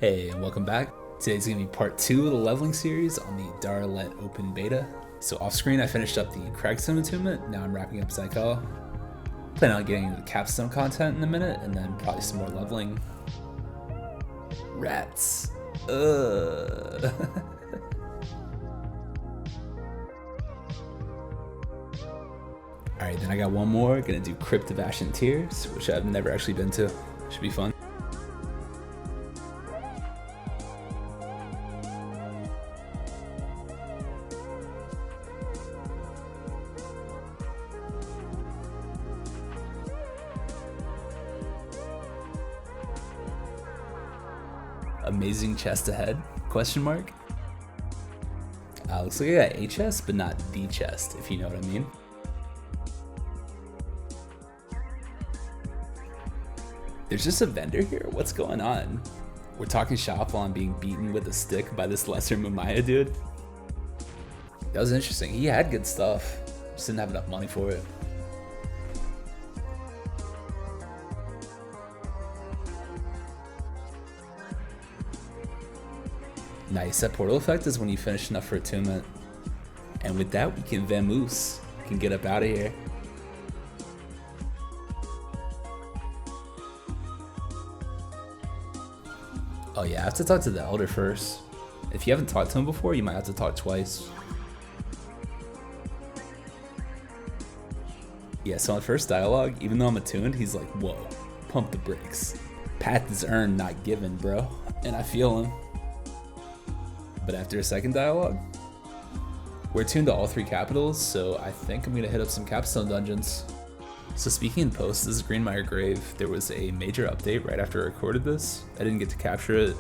Hey, and welcome back. Today's going to be part 2 of the leveling series on the Daralet open beta. So off screen I finished up the Capstone attunement, now I'm wrapping up zaikhal. Planning on getting into the Capstone content in a minute, and then probably some more leveling. Rats. Alright, then I got one more, gonna do Crypt of Ashen Tears, which I've never actually been to. Should be fun. Amazing chest ahead? Question mark? Looks like I got a chest, but not the chest, if you know what I mean. There's just a vendor here? What's going on? We're talking shop while I'm being beaten with a stick by this lesser Mumaya dude. That was interesting. He had good stuff, just didn't have enough money for it. Nice, that portal effect is when you finish enough for attunement. And with that, we can vamoose. We can get up out of here. Oh yeah, I have to talk to the Elder first. If you haven't talked to him before, you might have to talk twice. Yeah, so on the first dialogue, even though I'm attuned, he's like, whoa, pump the brakes. Path is earned, not given, bro. And I feel him. But after a second dialogue, we're tuned to all 3 capitals, so I think I'm gonna hit up some Capstone dungeons. So speaking in post, this is Greenmire Grave. There was a major update right after I recorded this. I didn't get to capture it,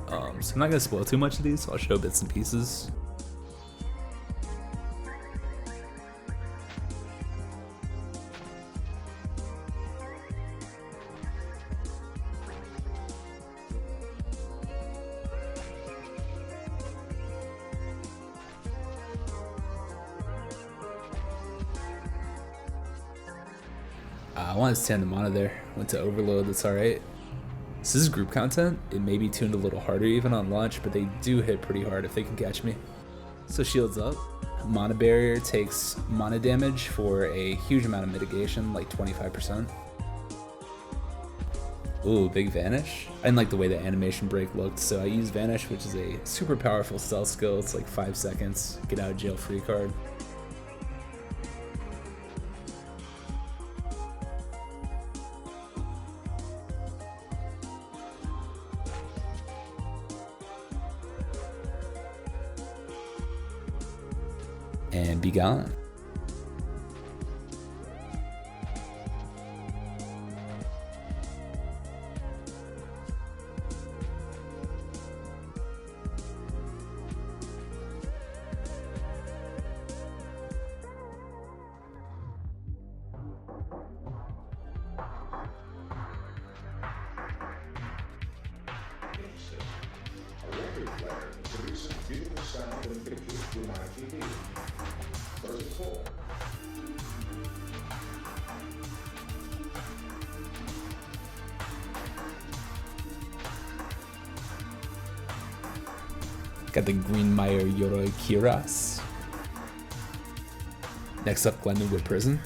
so I'm not gonna spoil too much of these. I'll show bits and pieces. I wanted to stand the mono there, went to overload, that's alright. So this is group content, it may be tuned a little harder even on launch, but they do hit pretty hard if they can catch me. So shields up. Mana barrier takes mana damage for a huge amount of mitigation, like 25%. Ooh, big vanish. I didn't like the way the animation break looked, so I used vanish, which is a super powerful stealth skill. It's like 5 seconds, get out of jail free card. And be gone. Got the Greenmire Yoroi Kiras. Next up, Glenwood Prison.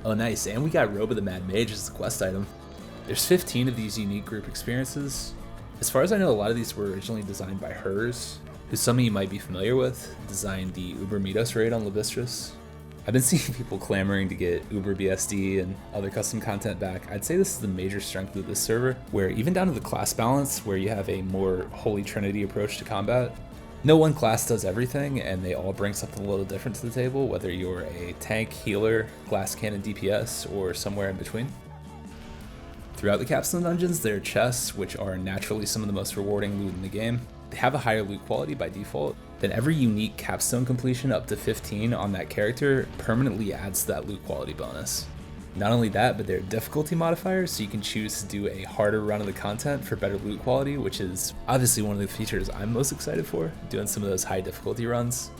Oh nice, and we got Robe of the Mad Mage as the quest item. There's 15 of these unique group experiences. As far as I know, a lot of these were originally designed by hers, who some of you might be familiar with, designed the Uber Midos raid on Levistrus. I've been seeing people clamoring to get Uber BSD and other custom content back. I'd say this is the major strength of this server, where even down to the class balance, where you have a more Holy Trinity approach to combat, no one class does everything, and they all bring something a little different to the table, whether you're a tank, healer, glass cannon DPS, or somewhere in between. Throughout the Capstone dungeons, there are chests, which are naturally some of the most rewarding loot in the game. They have a higher loot quality by default. Then every unique Capstone completion up to 15 on that character permanently adds to that loot quality bonus. Not only that, but there are difficulty modifiers, so you can choose to do a harder run of the content for better loot quality, which is obviously one of the features I'm most excited for, doing some of those high difficulty runs.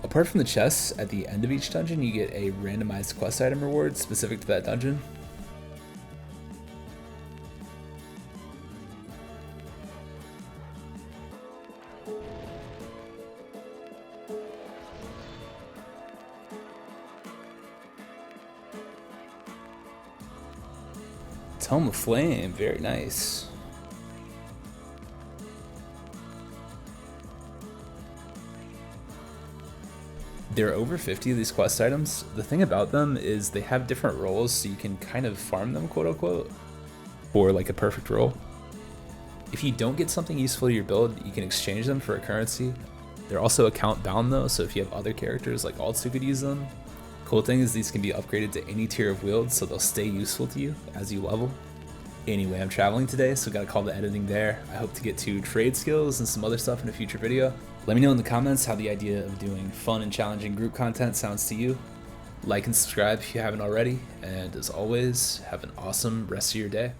Apart from the chests, at the end of each dungeon you get a randomized quest item reward specific to that dungeon. Tome of Flame, very nice. There are over 50 of these quest items. The thing about them is they have different roles, so you can kind of farm them, quote unquote, for like a perfect role. If you don't get something useful to your build, you can exchange them for a currency. They're also account bound though, so if you have other characters like alts who could use them. Cool thing is these can be upgraded to any tier of wield, so they'll stay useful to you as you level. Anyway, I'm traveling today, so gotta call the editing there. I hope to get to trade skills and some other stuff in a future video. Let me know in the comments how the idea of doing fun and challenging group content sounds to you. Like and subscribe if you haven't already, and as always, have an awesome rest of your day.